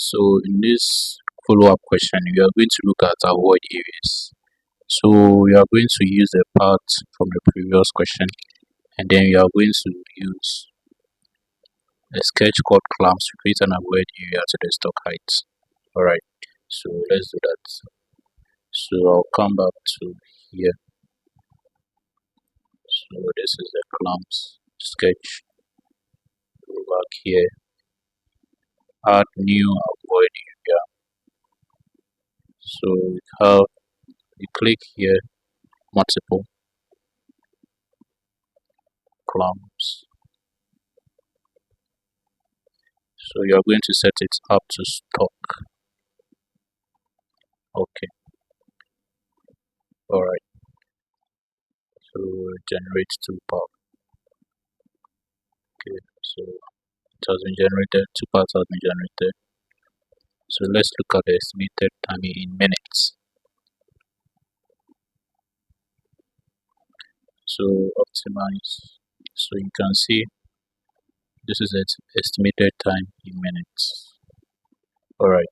So in this follow-up question, we are going to look at avoid areas. So we are going to use a part from the previous question, and then we are going to use a sketch called clamps to create an avoid area to the stock height. Alright, so let's do that. So I'll come back to here. So this is the clamps sketch. Go back here, add new avoid area. So we have, you click here, multiple clamps. So you are going to set it up to stock. Okay, alright. So generate toolpath. Okay, so it has been generated, two parts have been generated. So let's look at the estimated time in minutes. So optimize. So you can see this is its estimated time in minutes. Alright,